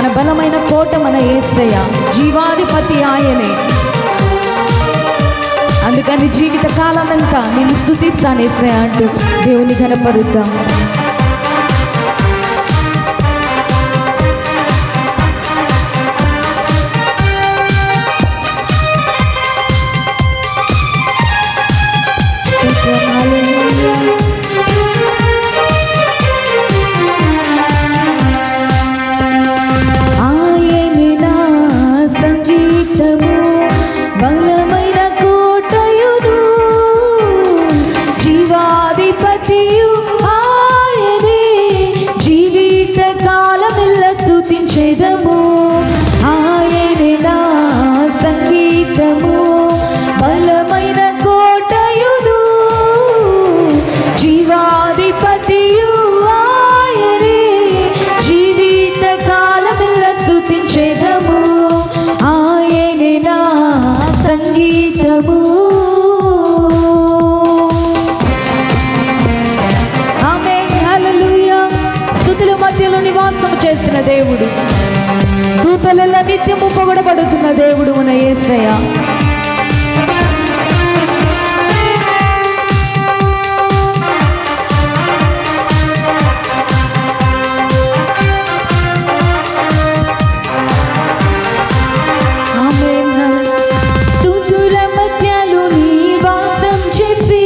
మన బలమైన కోట మన యేసయ్య, జీవాధిపతి ఆయనే. అందుకని జీవిత కాలమంతా నేను స్తుతిస్తాను యేసయ్య అంటూ దేవుని ఘనపరుద్దాం. చేసిన దేవుడు, దూతలెల్లా నిత్యము పొగడబడుతున్న దేవుడు మన యేసయ్య. స్తుతుల మధ్యలో నివాసం చేసి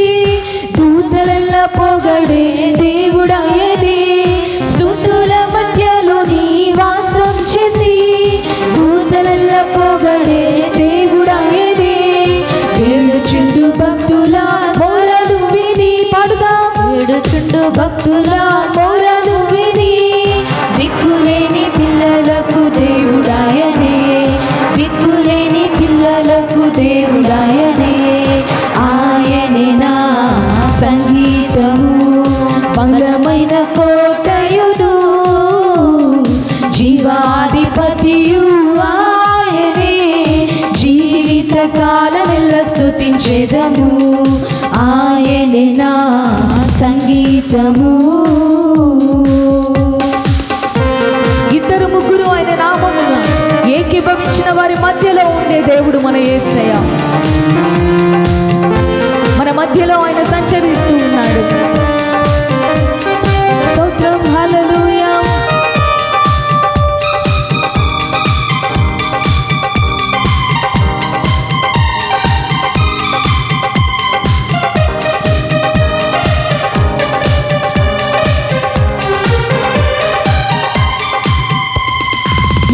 దూతలెల్లా పొగడే దేవుడాయనే. స్తుతుల మధ్యలో నివాసం చేసి దూతలెల్లా పొగడే దేవుడాయనే. ఏడుచుండు భక్తుల మొరలు విని పాడుదాం. ఏడుచుండు భక్తుల మొరలు విని దిక్కులేని పిల్లలకు దేవుడాయనే. దిక్కులేని పిల్లలకు దేవుడాయనే. ఆయనే నా సంగీతము, బలమైన కోటయుడు, జీవాధిపతియు ఆయనే. జీవిత కాలమెల్లా స్తుతించెదము, ఆయనే నా సంగీతము. ఇద్దరు ముగ్గురు ఆయన నామమున ఏకీభవించిన వారి మధ్యలో ఉండే దేవుడు మన యేసయ్య. మన మధ్యలో ఆయన సంచరిస్తూ ఉన్నాడు. స్తోత్రం, హల్లెలూయా.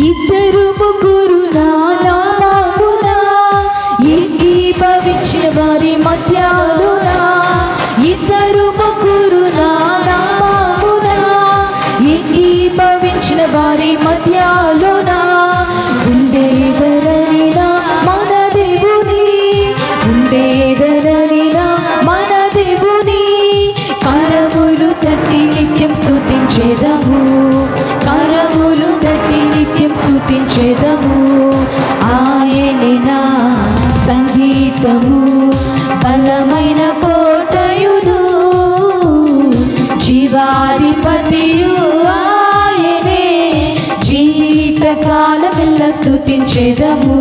ఇద్దరు ముగ్గురు నా నామమున ఏకీభవించిన వారి మధ్యలోన. ఇద్దరు ముగ్గురు నా నామమున ఏకీభవించిన వారి మధ్యలోన. ఉండేదననినా మన దేవుని, ఉండేదననినా మన దేవుని. కరములు తట్టి నిత్యం స్తుతించెదము, కరములు తట్టి నిత్యం స్తుతించెదము. ఆయనే నా సంగీతము, బలమైన కోటయుడు, జీవాధిపతియు ఆయనే. జీవిత కాలమెల్లా స్తుతించెదము,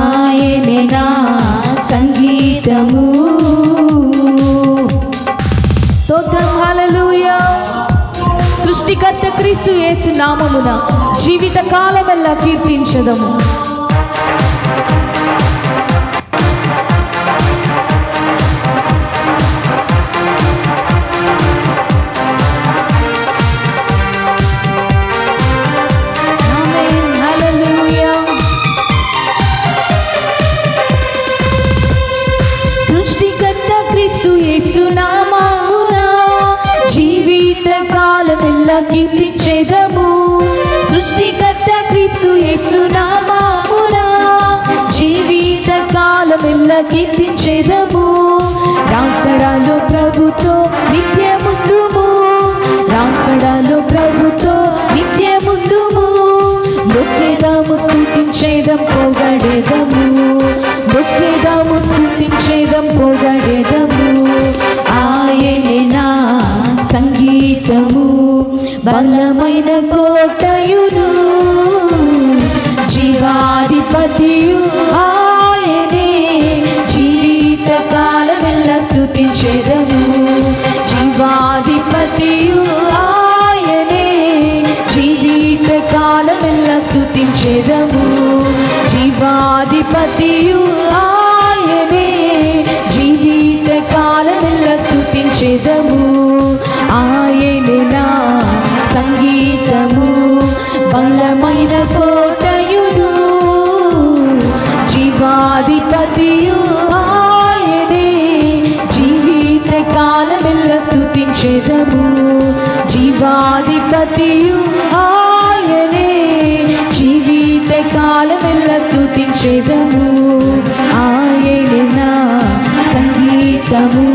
ఆయనే నా సంగీతము. స్తోత్రం, హల్లెలూయా. సృష్టికర్త క్రీస్తు యేసు నామమున జీవిత కాలమెల్లా కీర్తించెదము. ఆమేన్, హల్లెలూయా. సృష్టికర్త క్రీస్తు యేసు నామమున జీవిత కాలమెల్లా కీర్తించెదము. సృష్టికర్త క్రీస్తు యేసు నామమున జీవిత కాలమెల్లా కీర్తించెదము. రాకడలో ప్రభుతో నిత్యముందుము, రాకడలో ప్రభుతో నిత్యముందుము. మొక్కెదాము స్తుతించెదం పొగడెదము, మొక్కెదాము స్తుతించెదం పొగడెదము. ఆయనే నా సంగీతము, బలమైన కోటయుడు, స్తుతించెదము. జీవాధిపతియు ఆయనే, జీవిత కాలమెల్ల స్తుతించెదము. జీవాధిపతియు ఆయనే, జీవిత కాలమెల్ల స్తుతించెదము. ఆయనే నా సంగీతము, బలమైన కోటయుడు. జీవాధిపతియు ఆయనే, జీవిత కాలమెల్ల స్తుతించెదము. జీవాధిపతియు ఆయనే, జీవిత కాలమెల్ల స్తుతించెదము. ఆయనే నా సంగీతము.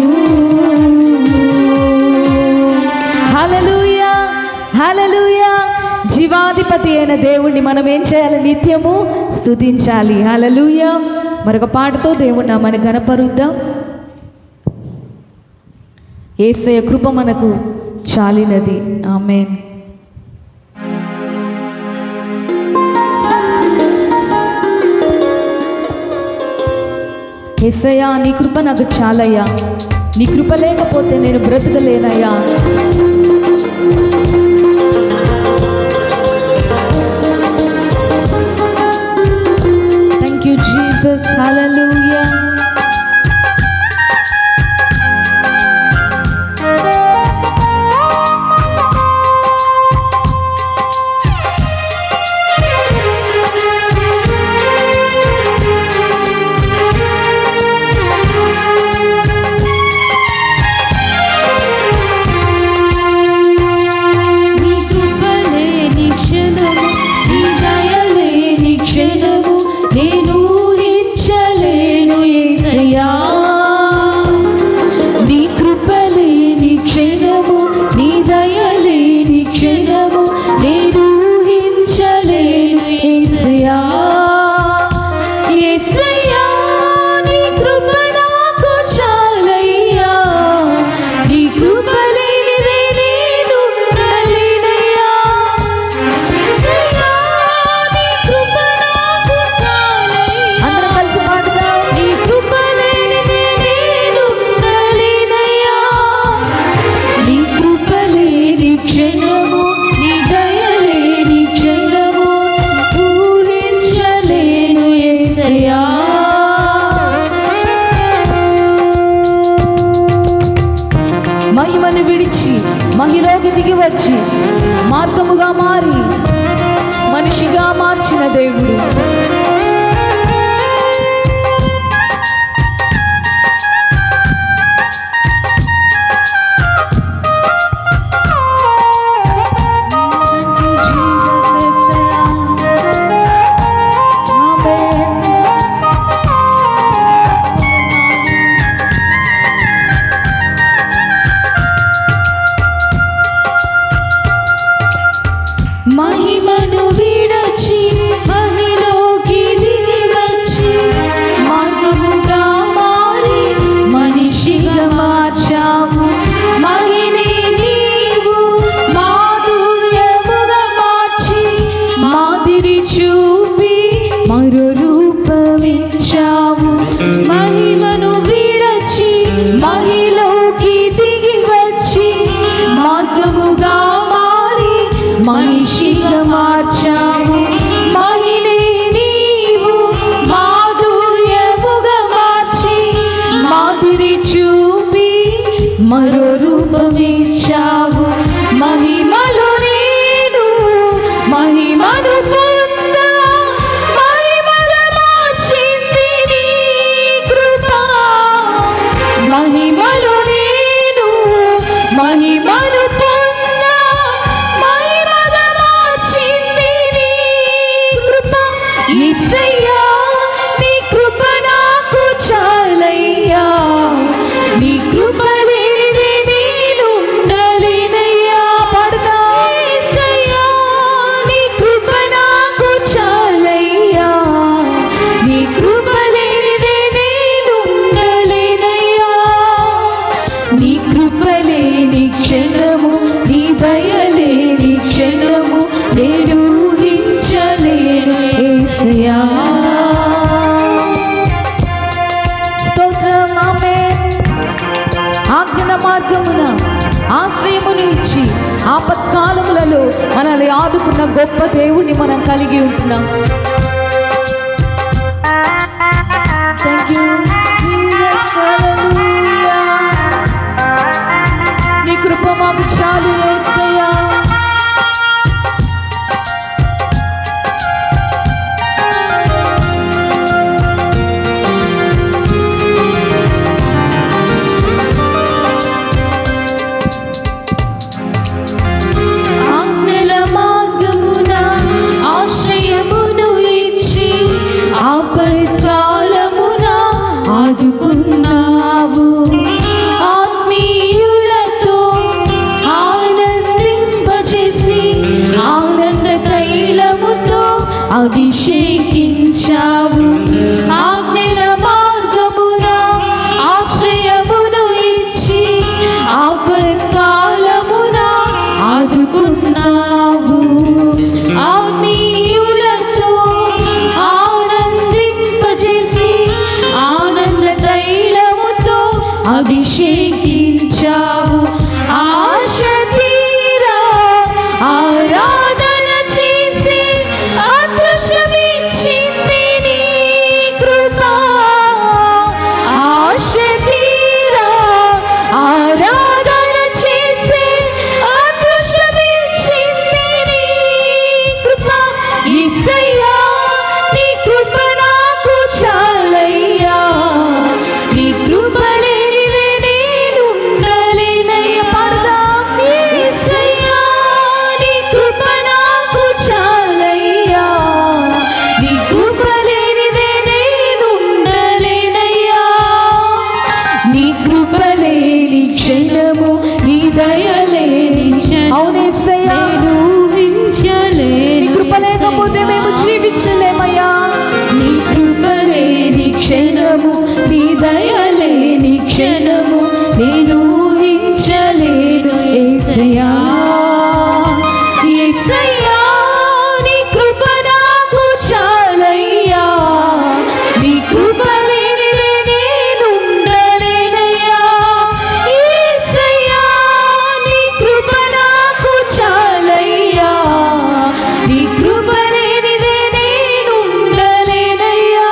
హల్లెలూయా, హల్లెలూయా. జీవాధిపతి అయిన దేవుణ్ణి మనం ఏం చేయాలి? నిత్యము స్తుతించాలి. హల్లెలూయా. మరొక పాటతో దేవుణ్ణి నామమును ఘనపరుద్దాం. యేసయ్య కృప మనకు చాలినది. ఆమేన్. యేసయ్యా, నీ కృప నాకు చాలయ్యా, నీ కృప లేకపోతే నేను బ్రతకలేనయ్యా. Thank you Jesus. హల్లెలూయా. నేను ఊహించలేను యేసయ్యా, నీ కృపలేని క్షణము, నీ దయలేని క్షణము నేను ఊహించలేను యేసయ్యా. యేసయ్యా, నీ కృప నాకు చాలయ్యా, నీ కృప లేనిదే నేను ఉండలేనయ్యా. యేసయ్యా, నీ కృప నాకు చాలయ్యా, అందరం కలిసి పాడుదాం. నీ కృప లేనిదే నేను ఉండలేనయ్యా. నీ కృప లేని క్షణము, నీ దయ లేని క్షణము ఊహించలేను యేసయ్యా. మహిమను విడిచి మహిలోకి దిగి వచ్చి మార్గముగా మారి మనిషిగా మార్చిన దేవుడు. మహిమను విడచి మహిలోకి దిగి వచ్చి మార్గముగా మారి మనిషిగా మార్చావు. మహిని నీవు మాధుర్యముగా మార్చి మాదిరి చూపి మరో రూపమిచ్చావు. మహిమను విడచి మహిలోకి దిగి వచ్చి మార్గముగా మారి మనిషిగా మార్చావు. మహిళే నీవు మాధుర్యముగా మార్చి మాదిరి చూపి మరో రూపమిచ్చావు. మహిమలో నేను మహిమను పొందా, మహిమగా మార్చింది నీ కృప. మహిమలో నేను మహిమను పొందా, మహిమగా మార్చింది నీ కృప. యేసయ్యా, నీ కృప నాకు చాలయ్యా, నీ కృప లేనిదే నేను ఉండలేనయ్యా. పాడుదా. యేసయ్యా, నీ కృప నాకు చాలయ్యా, నీ కృప లేనిదే నేను ఉండలేనయ్యా. నీ కృప లేని క్షణము, నీ దయ లేని క్షణము నేను ఊహించలేను యేసయ్యా. స్తోత్రం. ఆమేన్. ఆజ్ఞల మార్గమున ఆశ్రయమును ఇచ్చి ఆపత్కాలములలో మనల్ని ఆదుకున్న గొప్ప దేవుణ్ణి మనం కలిగి ఉంటున్నాం. Thank you Jesus. హల్లెలూయా. నీ కృప మాకు చాలు యేసయ్యా. అభిషేకించావు. ఆజ్ఞల మార్గమున ఆశ్రయమును ఇచ్చి ఆపత్కాలమున ఆదుకున్నావు. ఆత్మీయులతో ఆనందింపజేసి ఆనంద తైలముతో అభిషేకించావు. ఆశ తీరా ఆరాధన చేసి అదృశ్యమిచ్చింది నీ కృప. ఆశ తీరా ఆరాధన చేసి అదృశ్యమిచ్చింది నీ కృప. యేసయ్యా నీ కృప నాకు చాలయ్యా. నీ కృప లేనిదే నేను ఉండలేనయ్యా. పాడదాం. యేసయ్యా నీ కృప నాకు చాలయ్యా. నీ కృప లేనిదే నేను ఉండలేనయ్యా. నీ కృప లేని క్షణము నీ దయ లేని అవునేసయ్యా ఊహించలేను. నీ కృప లేకపోతే మేము జీవించలేమయ్యా. నీ కృప లేని క్షణము నీ దయ లేని క్షణము నేను ఊహించలేను. యేసయ్యా యేసయ్యా నీ కృప నాకు చాలయ్యా. నీ కృప లేనిదే నేను ఉండలేనయ్యా. యేసయ్యా నీ కృప నాకు చాలయ్యా. నీ కృప లేనిదే నేను ఉండలేనయ్యా.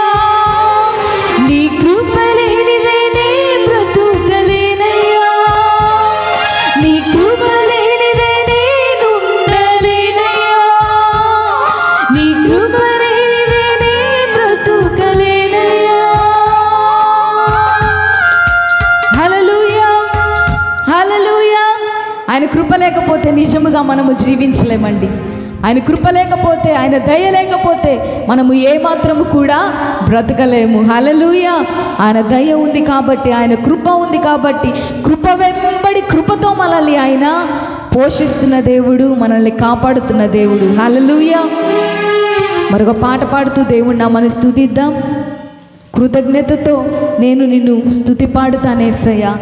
నీ కృప లేనిదే నే బ్రతుకలేనయ్యా. నీ కృప లేనిదే నేను ఉండలేనయ్యా. నీ కృప లేనిదే నే బ్రతుకలేనయ్యా. హల్లెలూయా. హల్లెలూయా. ఆయన కృప లేకపోతే నిజముగా మనము జీవించలేమండి. ఆయన కృప లేకపోతే, ఆయన దయ లేకపోతే మనము ఏమాత్రము కూడా బ్రతకలేము. హల్లెలూయా. ఆయన దయ ఉంది కాబట్టి, ఆయన కృప ఉంది కాబట్టి, కృప వెంబడి కృపతో మనల్ని ఆయన పోషిస్తున్న దేవుడు, మనల్ని కాపాడుతున్న దేవుడు. హల్లెలూయా. మరొక పాట పాడుతూ దేవుడు నామని స్తుతిద్దాం. కృతజ్ఞతతో నేను నిన్ను స్తుతి పాడుతానేసయ్యా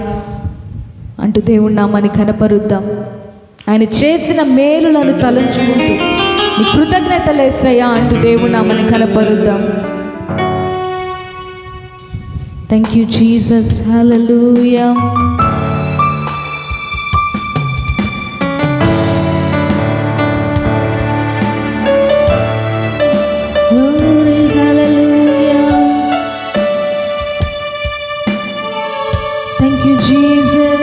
అంటూ దేవుడి నామాన్ని కనపరుద్దాం. ఆయన చేసిన మేలులను తలంచుకుంటూ నీ కృతజ్ఞతలేసయ్యా అంటూ దేవుడి నామాన్ని కనపరుద్దాం. Thank you Jesus. Hallelujah. Glory, hallelujah. Thank you, Jesus.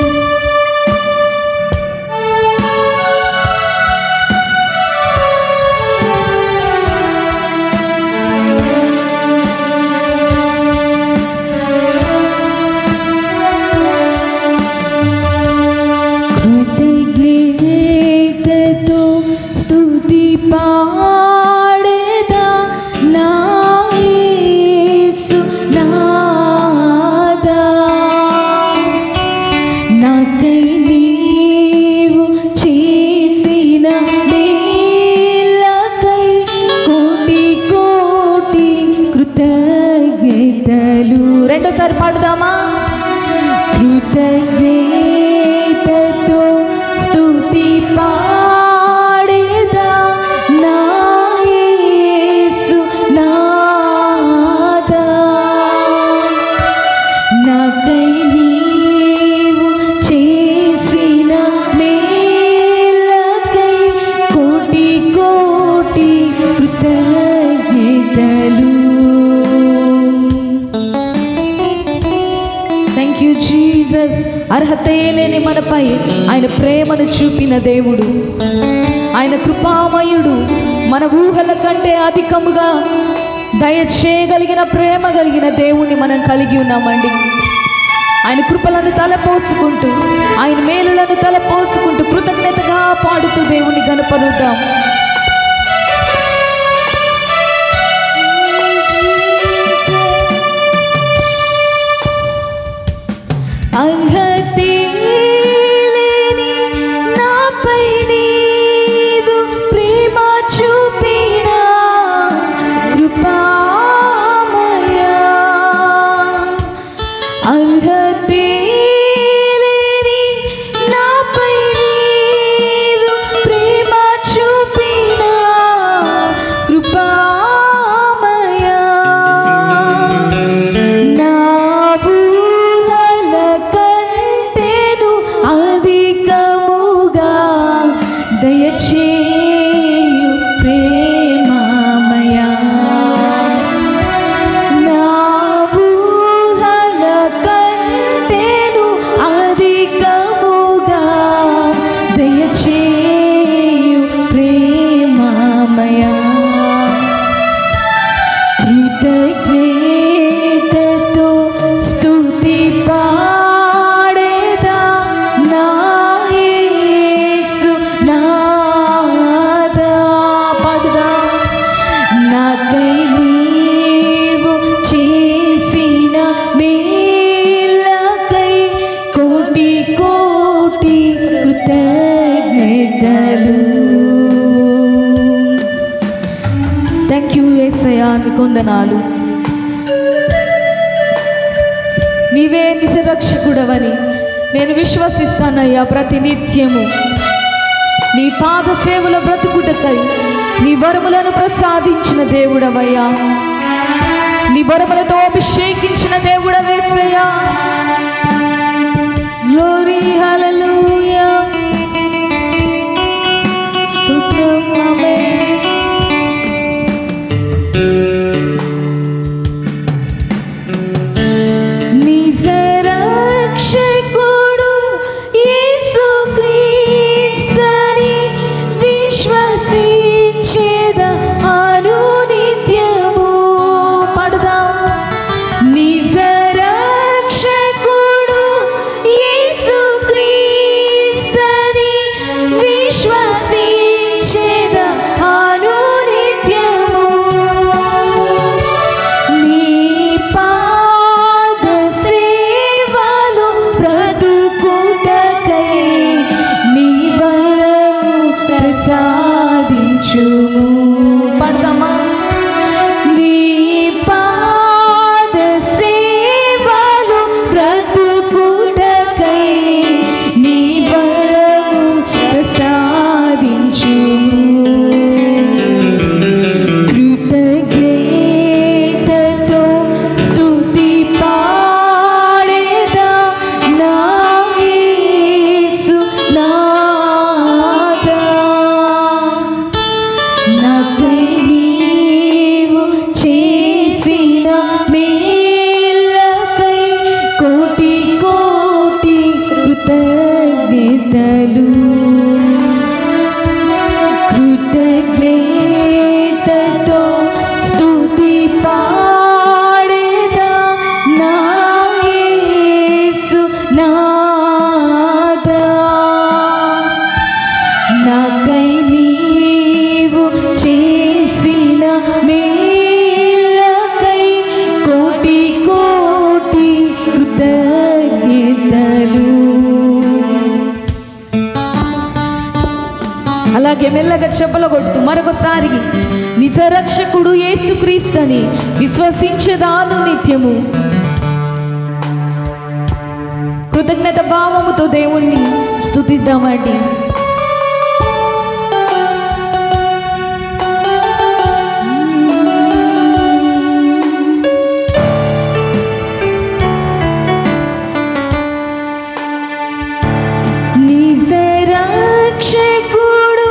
కృతజ్ఞతతో స్తుతి పాడేదా నా యేసు నాదా. నాకై నీవు చేసిన మేలకై కోటి కోటి కృతజ్ఞతలు. రెండోసారి పాడుదామా? కృతజ్ఞతతో స్తుతి పాడేదా నా యేసు నాదా. నాకై నీవు ఘనతయే లేని మనపై ఆయన ప్రేమను చూపిన దేవుడు, ఆయన కృపామయుడు. మన ఊహల కంటే అధికముగా దయచేయగలిగిన ప్రేమ కలిగిన దేవుణ్ణి మనం కలిగి ఉన్నామండి. ఆయన కృపలను తలపోసుకుంటూ, ఆయన మేలులను తలపోసుకుంటూ కృతజ్ఞతగా పాడుతూ దేవుణ్ణి గణపరుద్దాం. అర్హతే లేని నాపై నీదు ప్రేమ చూపిన కృపామయా, అర్హతే లేని నాపై నీదు ప్రేమ చూపిన కృపామయా, నా అధికముగా దయచేయు ప్రేమమయా, నా ఊహల కంటేను అధికముగా దయచేయు ప్రేమమయా, కృతజ్ఞతతో స్తుతి పాడేదా నా యేసు నాదా. పాడుదా. నాకై నీవు చేసిన మేలకై కోటి కోటి కృతజ్ఞతలు. థ్యాంక్ యూ యేసయ్యా, నీకు వందనాలు. నీవే నిజరక్షకుడవని నేను విశ్వసిస్తానయ్యా. ప్రతి నిత్యము నీ పాద సేవల బ్రతుకుటకై నీ వరములను ప్రసాదించిన దేవుడవయ్యా, నీ వరములతో అభిషేకించిన దేవుడవేసయ్యా. గ్లోరీ హల్లెలూయా, స్తోత్రం. ఆమేన్. నిజరక్షకుడు యేసుక్రీస్తుని విశ్వసించేద అనునిత్యము. పాడుదా. నిజరక్షకుడు యేసుక్రీస్తుని విశ్వసించేద అనునిత్యము. నీ పాద సేవలో బ్రతుకుటకై నీ వరము ప్రసాదించుము. పాడతామా. నీ పాద సేవలో బ్రతుకుటకై నీ వరము ప్రసాదించుము. కృతజ్ఞతతో స్తుతి పాడేదా నా యేసు నాదా. నాకై నీవు చేసిన మేలకై కోటి కోటి కృతజ్ఞతలు. కృతజ్ఞతతో స్తుతి పాడేదా నా యేసు నాదా. నాకై నీవు చేసిన మేలకై కోటి కోటి కృతజ్ఞతలు. అలాగే మెల్లగా చెప్పులు కొడుతూ మరొకసారి నిజరక్షకుడు యేసుక్రీస్తుని విశ్వసించేదాను నిత్యము. కృతజ్ఞత భావముతో దేవుణ్ణి స్తుతిద్దామండి. నిజరక్షకుడు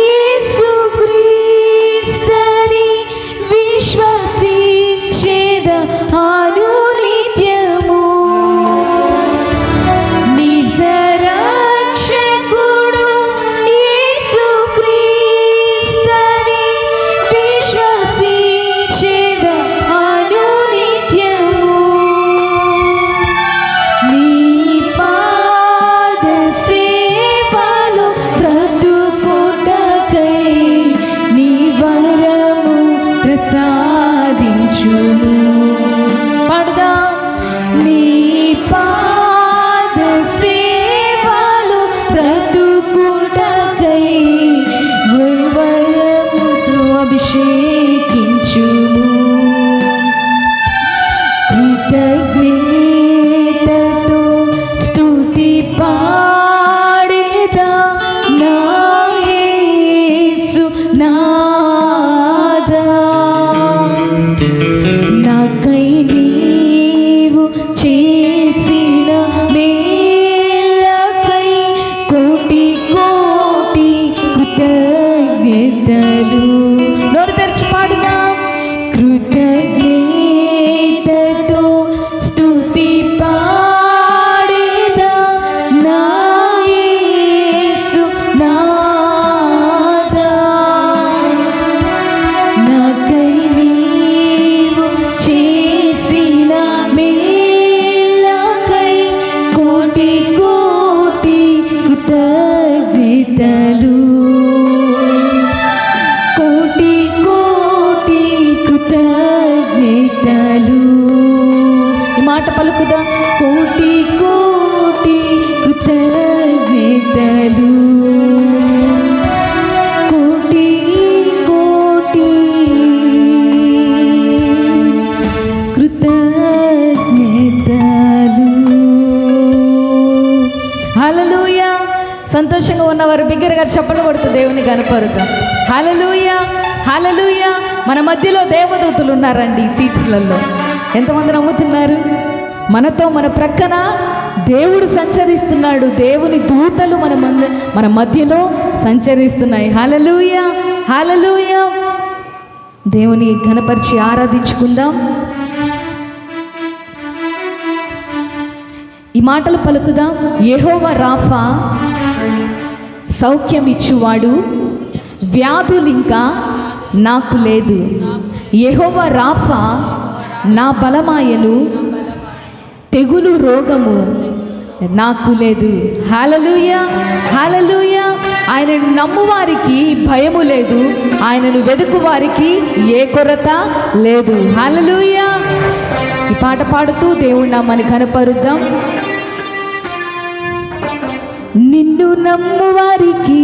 యేసుక్రీస్తుని విశ్వసించేద అనునిత్యము. నీ కృతజ్ఞతలు కోటి కోటి కృతజ్ఞతలు. ఈ మాట పలుకుదా, కోటి కోటి కృతజ్ఞతలు కోటి కోటి కృతజ్ఞతలు. హల్లెలూయా. సంతోషంగా ఉన్నవారు బిగ్గరగా చప్పట్లు కొడుతూ దేవుని కనపరుద్దాం. హల్లెలూయా, హల్లెలూయా. మన మధ్యలో దేవదూతలు ఉన్నారండి సీట్స్లలో. ఎంతమంది నమ్ముతున్నారు? మనతో మన ప్రక్కన దేవుడు సంచరిస్తున్నాడు. దేవుని దూతలు మన మధ్యలో సంచరిస్తున్నాయి. హల్లెలూయా, హల్లెలూయా. దేవుని ఘనపరిచి ఆరాధించుకుందాం. ఈ మాటలు పలుకుదాం. యెహోవా రాఫా, సౌఖ్యం ఇచ్చువాడు, వ్యాధులింకా నాకు లేదు. యెహోవా రాఫా నా బలమాయను, తెగులు రోగము నాకు లేదు. హల్లెలూయా, హల్లెలూయా. ఆయనను నమ్మువారికి భయము లేదు, ఆయనను వెదుకు వారికి ఏ కొరత లేదు. హల్లెలూయా. ఈ పాట పాడుతూ దేవుని నామాన్ని ఘనపరుద్దాం. నిన్ను నమ్ము వారికి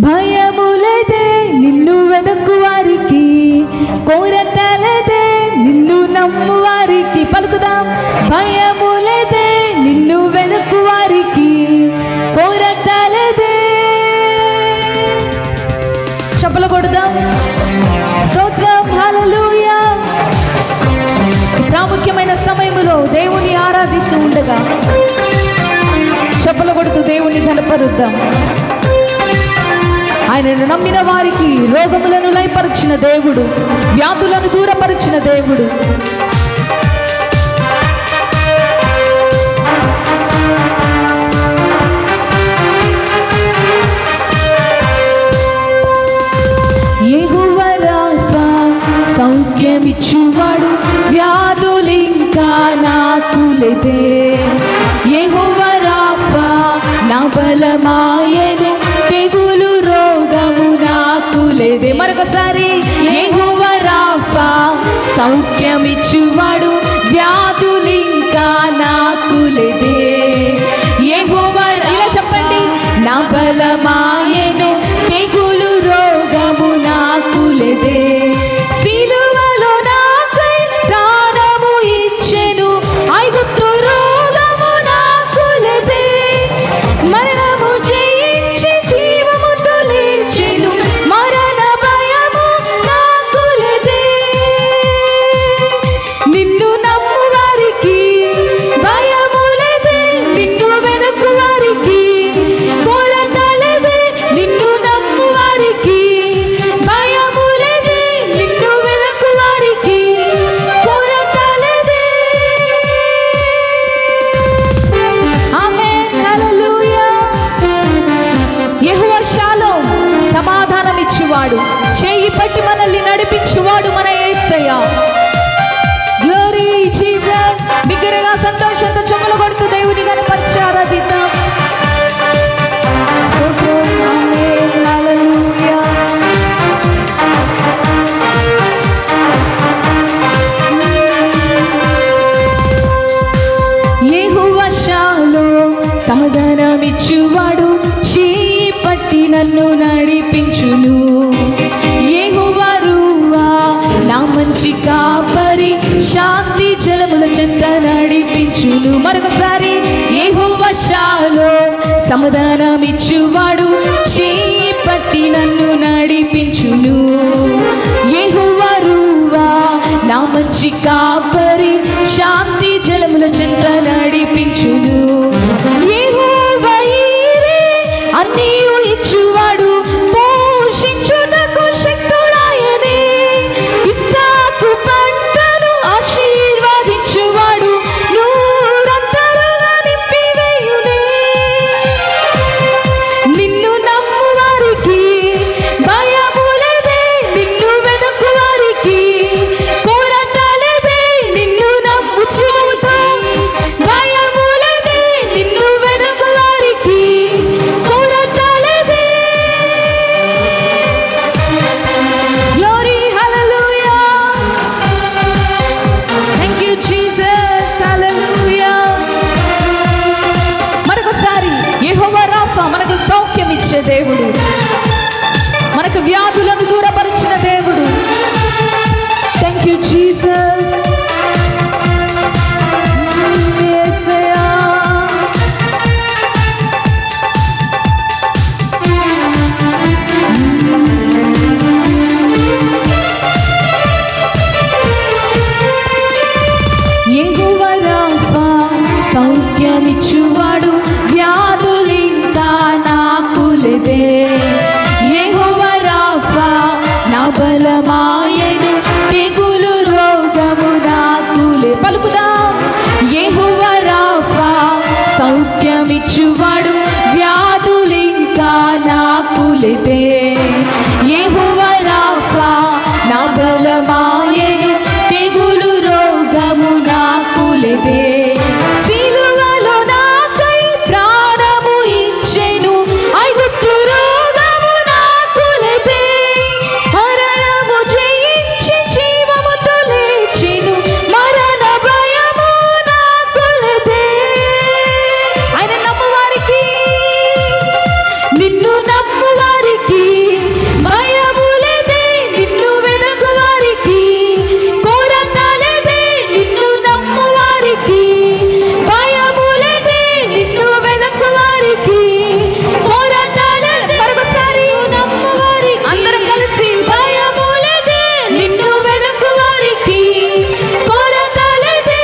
భయము లేదే, నిన్ను వెదకు వారికి కొరత లేదే. నిన్ను నమ్ము వారికి పలుకుదాం, భయము లేదే, నిన్ను వెదకు వారికి కొరత లేదే. చప్పలు కొడదాం, స్తోత్రం. హల్లెలూయా. ప్రాముఖ్యమైన సమయంలో దేవుని ఆరాధిస్తూ ఉండగా చప్పలు కొడుతూ దేవుని కనపరుద్దాం. ఆయనను నమ్మిన వారికి రోగములను లయపరిచిన దేవుడు, వ్యాధులను దూరపరిచిన దేవుడు. యెహోవా రాఫా, సౌఖ్యమిచ్చువాడు, వ్యాధులింకా నాకు లేదే. యెహోవా రాఫా నా బలమాయను, తెగులు రోగము నాకు లేదే. మరొకసారి, యెహోవా రాఫా సౌఖ్యమిచ్చువాడు, వ్యాధులింకా నాకు లేదే. యెహోవా, ఇలా చెప్పండి, నా బలమాయను, తెగులు రోగము నాకు లేదే. సిలువలో నాకై ప్రాణము ఇచ్చెను, ఐగుప్తు రోగము నాకు లేదే. మరణము జయించి జీవముతో లేచెను, మరణ భయము నాకు లేదే. నిన్ను నమ్ము వారికి భయము లేదే, నిన్ను వెనుకు వారికి కొరత లేదే. నిన్ను నమ్ము వారికి భయము లేదే, నిన్ను వెనుకు వారికి కొరత లేదే. ఆమేన్, హల్లెలూయా. యెహోవా షాలోమ్, సమాధానం ఇచ్చువాడు, చేయి పట్టి మనల్ని నడిపించువాడు మన యేసయ్య. Glory Jesus. బిగ్గరగా సంతోషంతో చప్పలు కొడుతూ దేవుని కనపరిచి ఆరాధిద్దాం. స్తోత్రం. ఆమేన్, హల్లెలూయా. యెహోవా షాలోమ్, సమాధానమిచ్చువాడు, చేయి పట్టి నన్ను నడిపించును. యెహోవా రూవా నా మంచి కాపరి, శాంతి జలముల చెంత నడిపించును. మరొకసారి, యెహోవా షాలోమ్, సమాధానమిచ్చువాడు, చేయి పట్టి నన్ను నడిపించును. యెహోవా రూవా నా మంచి కాపరి, శాంతి జలముల చెంత నడిపించును. యెహోవా ఈరే, అన్నీయు ఇచ్చువాడు, పోషించుటకు శక్తుడాయనే. ఇస్సాకు పంటను ఆశీర్వదించువాడు, నూరంతలుగా నింపివేయునే. నిన్ను నమ్ము వారికి భయము లేదే, నిన్ను వెదకు వారికి కొరత లేదే. నిన్ను నమ్ము స్వస్థపరిచే దేవుడు, మనకు వ్యాధులను దూరపరిచిన దేవుడు. Thank you Jesus. యెహోవా రాఫా సౌఖ్యమిచ్చువాడు, వ్యాధులింకా నాకు లేదే. యెహోవా రాఫా నా బలమాయెను, తెగులు రోగము నాకు లే. పలుకుదాం. యెహోవా రాఫా సౌఖ్యమిచ్చువాడు, వ్యాధులింకా నాకు లేదే. యెహోవా రాఫా నా బలమాయెను, తెగులు రోగము నాకు లేదే. సిలువలో నాకై ప్రాణము ఇచ్చెను, ఐగుప్తు రోగము నాకు లేదే. మరణము జయించి జీవముతో లేచెను, మరణ భయము నాకు లేదే. ఆయన నమ్మువారికి, నిన్ను నమ్మువారికి భయము లేదే. నిన్ను వెదకువారికి కొరత లేదే. నిన్ను నమ్మువారికి భయము లేదే. నిన్ను వెదకువారికి కొరత లేదే. మరొకసారి నమ్మువారికి అందరం కలిసి భయము లేదే. నిన్ను వెదకువారికి కొరత లేదే.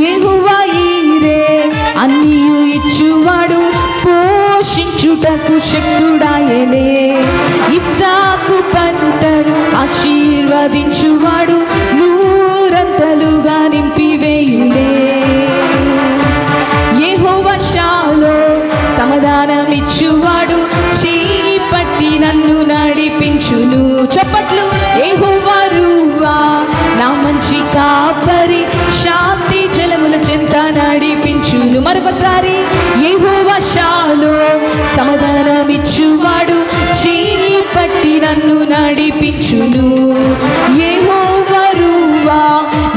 యెహోవా ఈరే అన్నియు ఇచ్చువాడు, పోషించుటకు శక్తుడాయనే. ఇస్సాకు పంటను ఆశీర్వదించువాడు, నూరంతలుగా నింపివేయుడే. యెహోవా షాలోమ్ సమాధానమిచ్చువాడు, చేయి పట్టి నన్ను నడిపించును. చప్పట్లు. యెహోవా రూవా నా మంచి కాపరి, శాంతి జలముల చెంత నడిపించును. మరొకసారి. యెహోవా షాలోమ్ సమాధానమిచ్చువాడు, చేయి పట్టి నన్ను నడిపించును. యెహోవా రూవా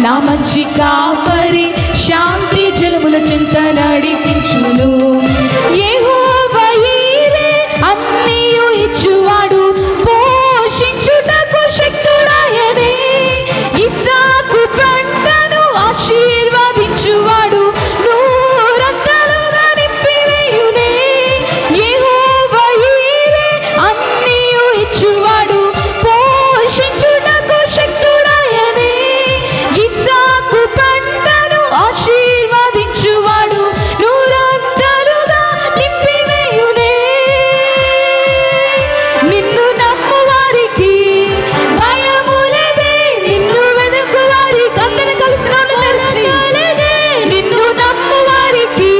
నా మంచి కాపరి, శాంతి జలముల చెంత నడిపించును. యెహోవా ఈరే అన్నియు ఇచ్చువాడు, పోషించుటకు శక్తుడాయనే. ఇస్సాకు పంటను ఆశీర్వదించువాడు, నూరంతలుగా నింపివేయునే. యెహోవా ఈరే అన్నియు ఇచ్చువాడు, పోషించుటకు శక్తుడాయనే. ఇస్సాకు పంటను ఆశీర్వదించువాడు, నూరంతలుగా నింపివేయునే. నిన్ను నమ్మువారికి భయము లేదే. నిన్ను వెదకువారికి అందరూ కలిసి నోళ్ళు తెరిచి, నిన్ను నమ్మువారికి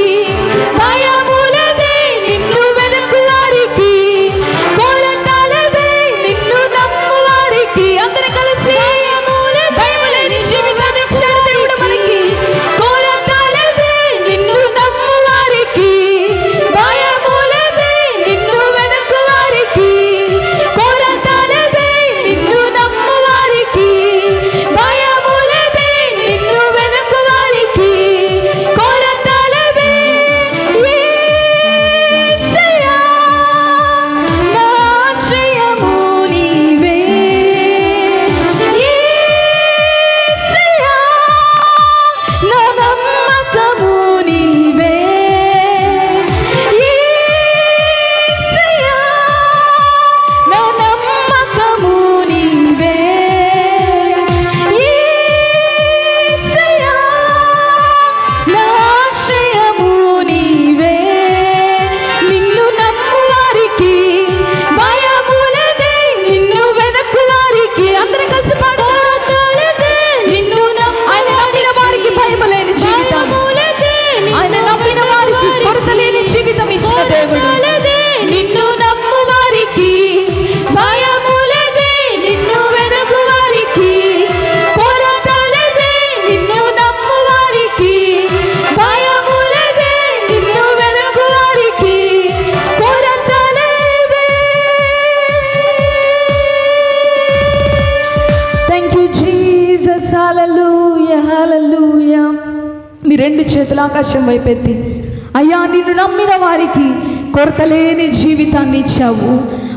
భయము లేదే. నిన్ను వెదకువారికి కొరత లేదే. నిన్ను నమ్మువారికి అందరూ కలిసి భయము లేని జీవితాన్ని ఇచ్చాడు దేవుడు మనకి. కొరత లేదే. నిన్ను నమ్మువారికి భయము లేదే. నిన్ను వెదకువారికి కొరత లేదే. నిన్ను నమ్మువారికి భయము లేదే. నిన్ను వెదకువారికి కొరత లేదే. యేసయ్యా నా ఆశ్రయము నీవే. యేసయ్యా నా నమ్మకము నీవే. యేసయ్యా నా నమ్మకము నీవే. యేసయ్యా నా ఆశ్రయము నీవే. నిన్ను నమ్మువారికి భయము లేదే. నిన్ను వెదకువారికి అందరూ కలిసి పాడాలి. నిన్ను ఆయన నమ్మిన వారికి భయము లేని జీవితం, ఆయన నమ్మిన వారికి కొరత లేని జీవితం ఇచ్చిన దేవుడు. నిన్ను నమ్మువారికి భయము లేదే. నిన్ను వెదకువారికి కొరత లేదే. నిన్ను నమ్మువారికి భయము లేదే. నిన్ను వెదకువారికి కొరత లేదే. Thank you Jesus. Hallelujah, hallelujah. మీ రెండు చేతులు ఆకాశం వైపెత్తి అయ్యా, నిన్ను నమ్మిన వారికి కొరతలేని జీవితాన్ని ఇచ్చావు,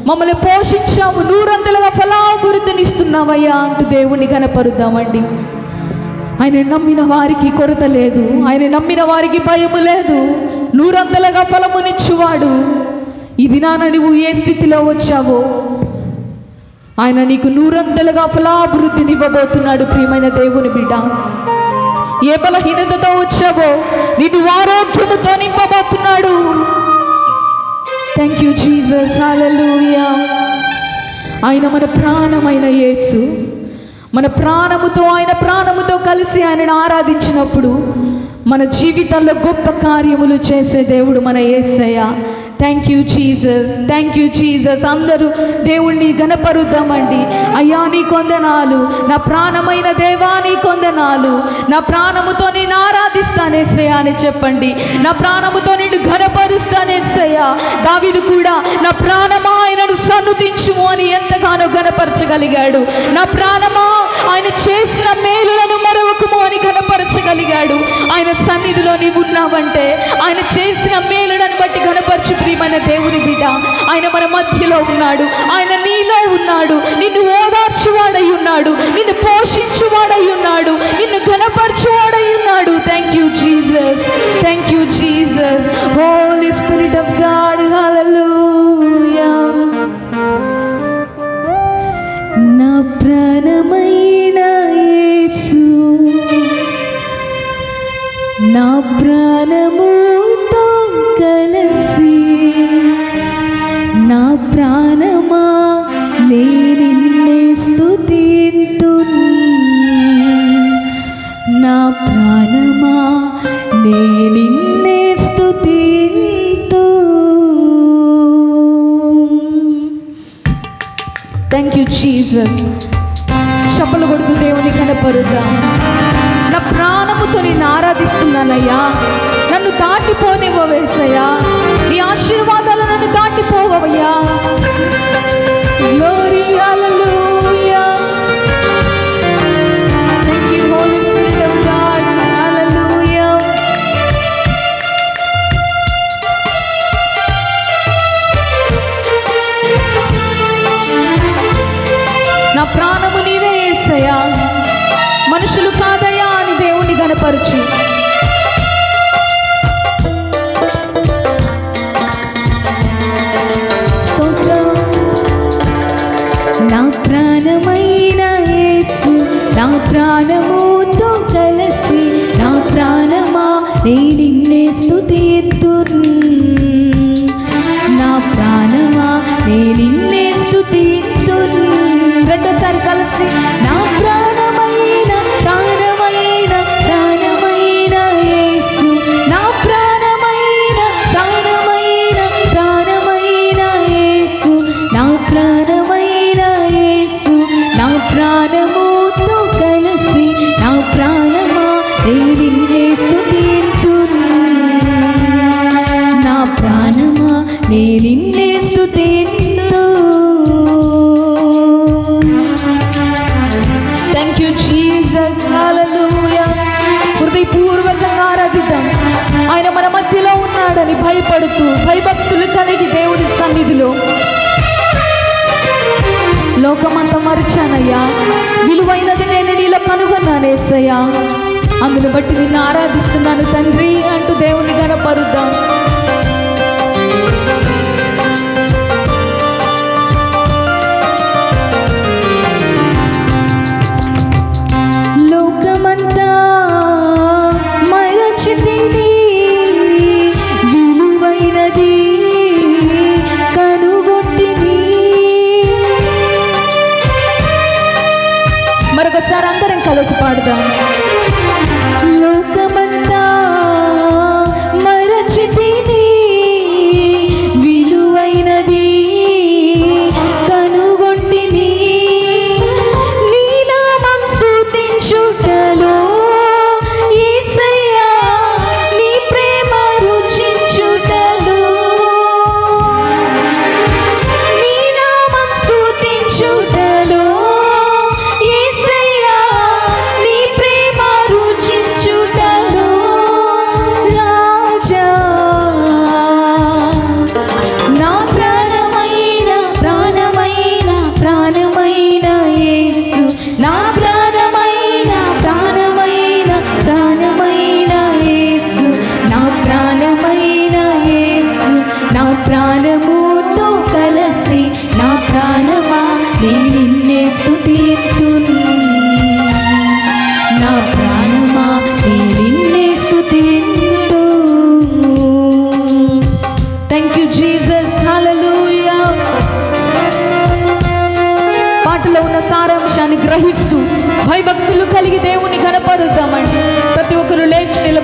మమ్మల్ని పోషించావు, నూరంతలుగా ఫలాభివృద్ధినిస్తున్నావయ్యా అంటూ దేవుణ్ణి కనపరుద్దామండి. ఆయన నమ్మిన వారికి కొరత లేదు, ఆయన నమ్మిన వారికి భయము లేదు, నూరంతలుగా ఫలమునిచ్చువాడు. ఈ దినాన నువ్వు ఏ స్థితిలో వచ్చావో ఆయన నీకు నూరంతలుగా ఫలాభివృద్ధిని ఇవ్వబోతున్నాడు. ప్రియమైన దేవుని బిడ్డ, ఏ బలహీనతతో వచ్చావో నిన్ను ఆరోగ్యముతో నింపబోతున్నాడు. థ్యాంక్ యూ జీసస్, హల్లెలూయా. ఆయన మన ప్రాణమైన యేసు, మన ప్రాణముతో, ఆయన ప్రాణముతో కలిసి ఆయనను ఆరాధించినప్పుడు మన జీవితాల్లో గొప్ప కార్యములు చేసే దేవుడు మన యేసయ్య. Thank you Jesus, thank you Jesus. అందరూ దేవుణ్ణి గణపరుద్దామండి. అయ్యా నీ కొందనాలు, నా ప్రాణమైన దేవా నీ కొందనాలు, నా ప్రాణముతో నేను ఆరాధిస్తానేసయ్యా అని చెప్పండి. నా ప్రాణముతో నిన్ను ఘనపరుస్తానేసయ్యా. దావీదు కూడా నా ప్రాణమా ఆయనను సన్నుతించుము అని ఎంతగానో ఘనపరచగలిగాడు. నా ప్రాణమా ఆయన చేసిన మేలులను మరవకుము అని ఘనపరచగలిగాడు. ఆయన సన్నిధిలో నీవు ఉన్నావంటే ఆయన చేసిన మేలులను బట్టి ఘనపరచు. ప్రియమైన దేవుని బిడ్డ, ఆయన మన మధ్యలో ఉన్నాడు, ఆయన నీలో ఉన్నాడు, నిన్ను ఓదార్చువాడై ఉన్నాడు, నిన్ను పోషించువాడై ఉన్నాడు, నిన్ను ఘనపరచువాడై ఉన్నాడు. Thank you Jesus, thank you Jesus. Holy spirit of God, hallelujah. నా ప్రాణమైన యేసు, నా ప్రాణముతో కలిసి, నా ప్రాణమా నేనిన్నే స్తుతింతును, నా ప్రాణమా నేనిన్నే స్తుతింతు. Thank you Jesus. చప్పలు కొడుతూ దేవుని కనపరుద్దాం. నా ప్రాణముతో నిన్ను ఆరాధిస్తున్నానయ్యా, నన్ను దాటిపోనివ్వవేసయ్యా, నీ ఆశీర్వాదాలు నన్ను దాటిపోవయ్యా. Glory, hallelujah. Thank you holy spirit of God, hallelujah. నా ప్రాణము నీవే యేసయ్యా, మనుషులు కాదయ్యా అని దేవుని గణపరచు. నా ప్రాణమైన యేసు, నా ప్రాణముతో కలిసి, నా ప్రాణమా నేనిన్నే స్తుతింతును, నా ప్రాణమా నేనిన్నే స్తుతింతును. రెండోసారి కలిసి, నా ప్రాణమైన ప్రాణమైన ప్రాణమైన యేసు, నా ప్రాణమైన ప్రాణమైన ప్రాణమైన యేసు, నా ప్రాణమైన యేసు, నా ప్రాణముతో కలిసి, నా ప్రాణమా నేనిన్నే స్తుతింతును, నా ప్రాణమా నేనిన్నే స్తుతింతు. థ్యాంక్ యూ జీసస్, హల్లెలూయా. హృదయపూర్వకంగా ఆరాధిద్దాం. ఆయన మన మధ్యలో ఉన్నాడని భయపడుతూ, భయభక్తులు కలిగి దేవుని సన్నిధిలో, లోకమంతా మరిచానయ్యా, విలువైనది నేను నీలో కనుగొన్నానేసయ్యా, అందును బట్టి నిన్ను ఆరాధిస్తున్నాను తండ్రి అంటూ దేవుని గణపరుద్దాం. లోకమంతా మరచితిని, విలువైనది కనుగొంటిని. మరొకసారి అందరం కలిసి పాడుదాం. లోకమంతా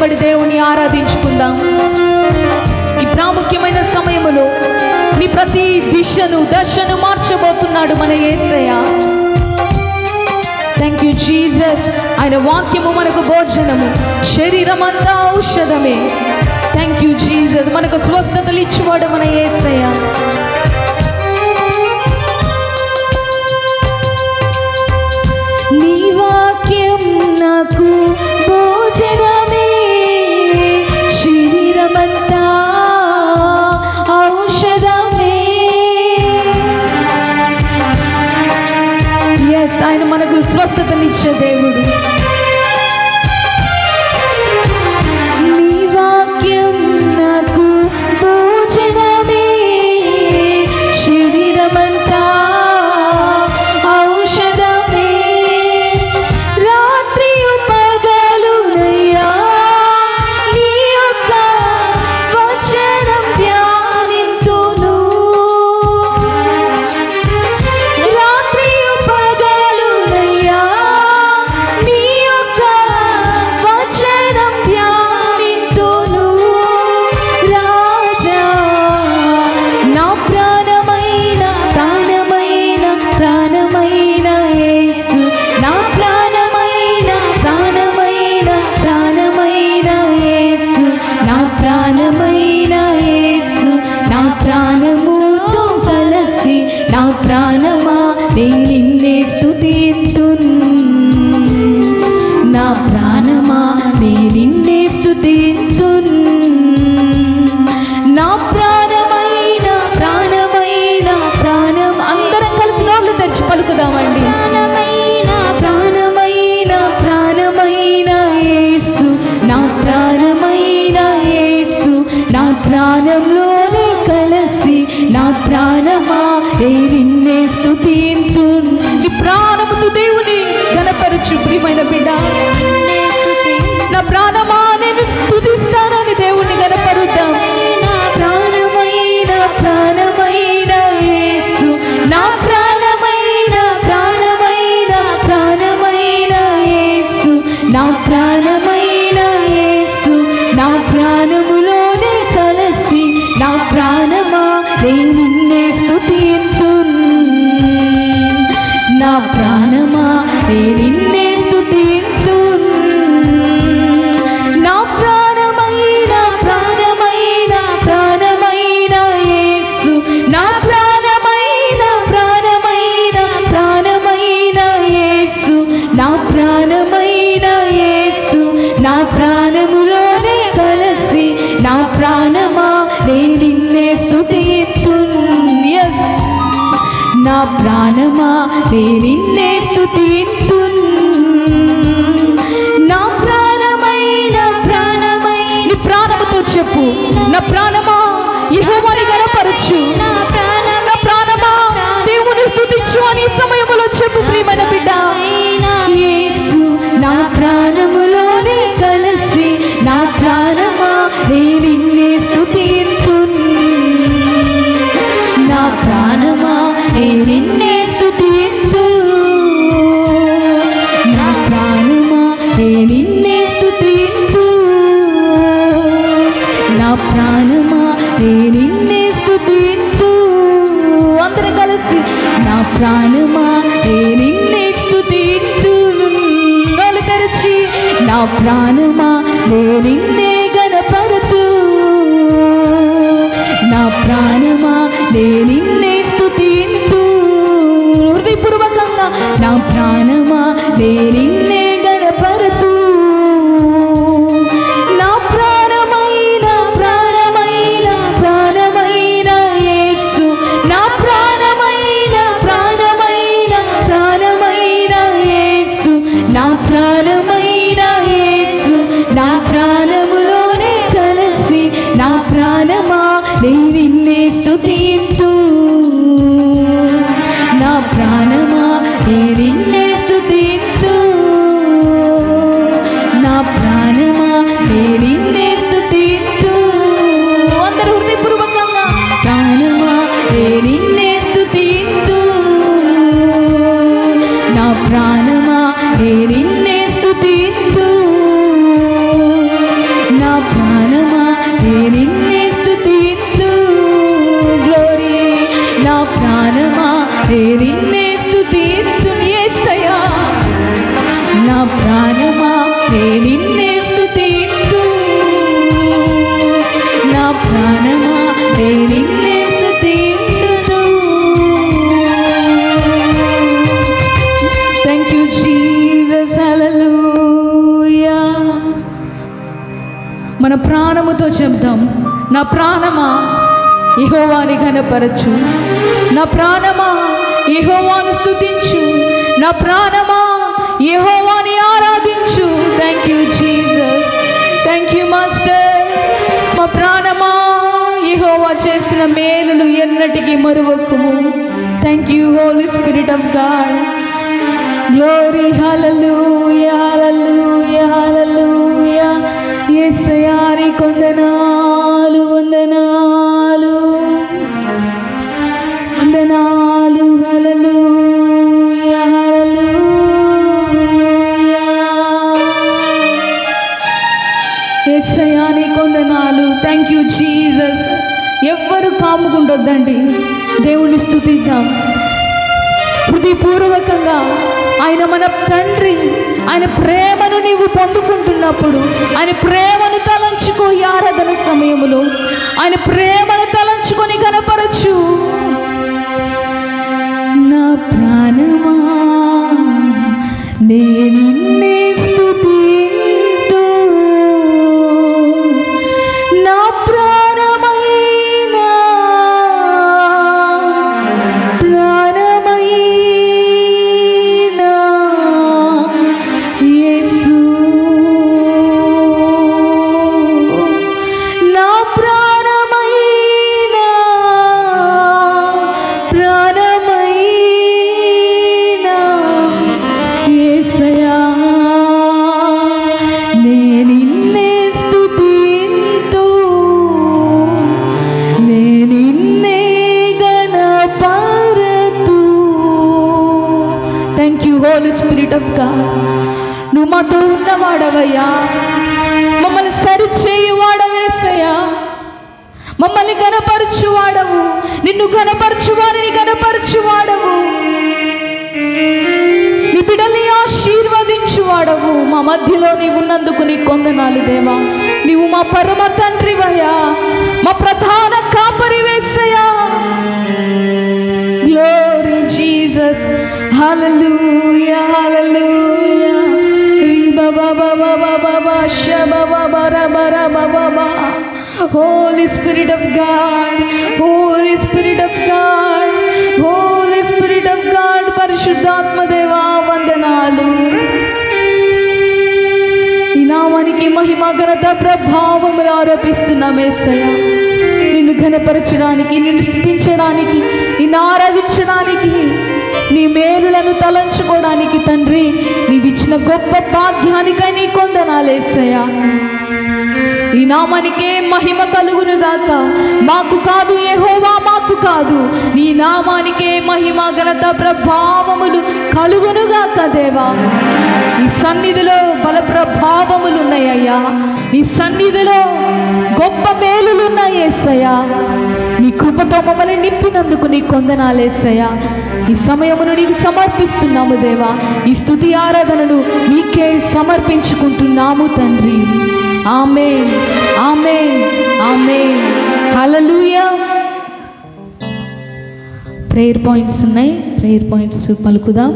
నిలబడి దేవుని ఆరాధించుకుందాం. ఈ ప్రాముఖ్యమైన సమయములో నీ ప్రతి దశను మార్చబోతున్నాడు మన యేసయ్య. Thank you Jesus. ఆయన వాక్యము మనకు భోజనము, శరీరం అంతా ఔషధమే. Thank you Jesus. మనకు స్వస్థతలు ఇచ్చేవాడు మన యేసయ్య. నీ వాక్యం నాకు భోజనమే, శరీరమంతా ఔషధమే. ఎస్, ఆయన మనకు స్వస్థతనిచ్చే దేవుడు. నీ వాక్యం నాకు భోజనమే, శరీరమంతా ఔషధమే. రాత్రియు పగలునయ్యా నీ యొక్క వచనం ధ్యానింతును. రాత్రియు పగలునయ్యా నీ యొక్క వచనం ధ్యానింతును. రాజా నా ప్రాణమైన ప్రాణమైన ప్రాణమైన యేసు, నా ప్రాణమైన ప్రాణమైన ప్రాణమైన యేసు, నా ప్రాణమైన యేసు, నా ప్రాణముతో కలసి నా ప్రాణమా నే నిన్నే స్తుతింతున్. నా ప్రాణమా నే నిన్నే స్తుతింతున్. నా ప్రాణమైన ప్రాణమైన ప్రాణం, అందరం కలిసి నోళ్ళు తెరిచి పలుకుదామండి. ప్రాణమైన ప్రాణమైన యేసు, నా ప్రాణమైన యేసు, నా ప్రాణంలోనే కలసి నా ప్రాణమా నే నిన్నే స్తుతింతున్. నీ ప్రాణముతో దేవుని ఘనపరచు ప్రియమైన బిడ్డ. నా ప్రాణమా నేను స్తుతిస్తానని దేవుని ఘనపరుద్దాం. ప్రాణమైన ప్రాణమైన యేసు, నా ప్రాణమైన ప్రాణమైన ప్రాణమైన యేసు, నా ప్రాణమైన యేసు, నా ప్రాణములోనే కలసి నా ప్రాణమా నే నిన్నే స్తుతింతున్. నా ప్రాణమా నే నిన్నే స్తుతింతున్. నా ప్రాణమైన ప్రాణమైన ప్రాణమైన యేసు, నా ప్రాణమైన ప్రాణమైన ప్రాణమైన యేసు, నా ప్రాణమైన యేసు, నా ప్రాణములోనే కలసి నా ప్రాణమా నే నిన్నే స్తుతింతున్. ఎస్, నా ప్రాణమా నే నిన్నే స్తుతింతున్. నా ప్రాణమైన ప్రాణమైన, నీ ప్రాణముతో చెప్పు, నా ప్రాణమా యెహోవాని ఘనపరచు. నా ప్రాణమా దేవుని స్తుతించు అని సమయములో చెప్పు ప్రియమైన బిడ్డ. యేసు నా ప్రాణములోనే కలసి నా ప్రాణమా నే నిన్నే స్తుతింతున్. నా ప్రాణమా నే నిన్నే స్తుతింతున్. నా ప్రాణమా నే నిన్నే స్తుతింతున్. నా ప్రాణమా నే నిన్నే స్తుతింతున్. అందరం కలిసి నా ప్రాణమా నే నిన్నే స్తుతింతున్. నోళ్ళు తెరిచి నా ప్రాణమా నే నిన్నే ఘనపరతు. నా ప్రాణమా నే నిన్నే స్తుతింతు. హృదయపూర్వకంగా నా ప్రాణమా నే నిన్నే ఘనపరతు. నా ప్రాణమైన ప్రాణమైన ప్రాణమైన యేసు, నా ప్రాణమైన ప్రాణమైన ప్రాణమైన యేసు, నా ప్రాణమైన యేసు, నా ప్రాణములోనే కలసి నా ప్రాణమా నే నిన్నే స్తుతింతు. నా ప్రాణమా నే నిన్నే స్తుతింతు. ప్రాణమా నేను నిన్నే స్తుతింతును. Thank you Jesus. హల్లెలూయా. మన ప్రాణముతో చెప్దాం, నా ప్రాణమా యెహోవాని ఘనపరచు, నా ప్రాణమా యెహోవాను స్తుతించు, నా ప్రాణమా యెహోవాని ఆరాధించు. Thank you Jesus. Thank you master. మా ప్రాణమా యెహోవా చేసిన మేలులు ఎన్నటికీ మరువకుము. Thank you holy spirit of God. Glory. Hallelujah hallelujah hallelujah. యేసయ్యా నీకు వందనాలు వందనాలు వందనాలు. Hallelujah hallelujah. యేసయ్యా నీకు వందనాలు. Thank you Jesus. ఎవ్వరు కాముకుండొద్దండి, దేవుణ్ణి స్తుతిద్దాం హృదయపూర్వకంగా. ఆయన మన తండ్రి, ఆయన ప్రేమను నీవు పొందుకుంటున్నప్పుడు ఆయన ప్రేమను తలంచుకో. ఈ ఆరాధన సమయములో ఆయన ప్రేమను తలంచుకొని కనపరచు. నా ప్రాణమా నేను నిన్నే స్తుతింతు, నా ప్రాణమైనా యేసు, నా ప్రాణమైనా యేసయ్యా నేను నిన్నే స్తుతింతు, నేను నిన్నే ఘనపరతు. Thank you holy spirit of God. నువ్వు మాతో ఉన్నవాడవయ్యా, మమ్మల్ని సరిచేయువాడవేసయ్యా, మమ్మల్ని గణపరచువాడవు, నిన్ను గణపరచువారిని గణపరచువాడవు, నీ బిడ్డల్ని ఆశీర్వదించువాడవు. మా మధ్యలో నీవు ఉన్నందుకు నీ కొందనాలు దేవా. నీవు మా పరమ తండ్రివయ్యా, మా ప్రధాన కాపరివేసయ్యా. Glory Jesus. Hallelujah hallelujah. Holy Spirit of God, Holy Spirit of God, Holy Spirit of God. పరిశుద్ధాత్మ దేవా వందనాలు. ఈ నామానికి మహిమ ఘనత ప్రభావములు ఆరోపిస్తున్నాం యేసయ్యా. నిన్ను ఘనపరచడానికి, నిన్ను స్తుతించడానికి, నిన్ను ఆరాధించడానికి, నీ మేలులను తలంచుకోవడానికి తండ్రి నీవిచ్చిన గొప్ప భాగ్యానికై నీ కొందనాలు యేసయ్యా. ఈ నామానికే మహిమ కలుగునుగాక. మాకు కాదు యెహోవా, మాకు కాదు, నీ నామానికే మహిమ ఘనత ప్రభావములు కలుగునుగాక దేవా. నీ సన్నిధిలో బల ప్రభావములు ఉన్నాయ్యా, నీ సన్నిధిలో గొప్ప మేలులున్నాయి యేసయ్యా. నీ కృపతో మమ్మల్ని నింపినందుకు నీ కొందనాలు యేసయ్యా. ఈ సమయమును నీకు సమర్పిస్తున్నాము దేవా. ఈ స్తుతి ఆరాధనను నీకే సమర్పించుకుంటున్నాము తండ్రి. ఆమేన్ ఆమేన్ ఆమేన్. హల్లెలూయా. ప్రేయర్ పాయింట్స్ ఉన్నాయి, ప్రేయర్ పాయింట్స్ పలుకుదాం.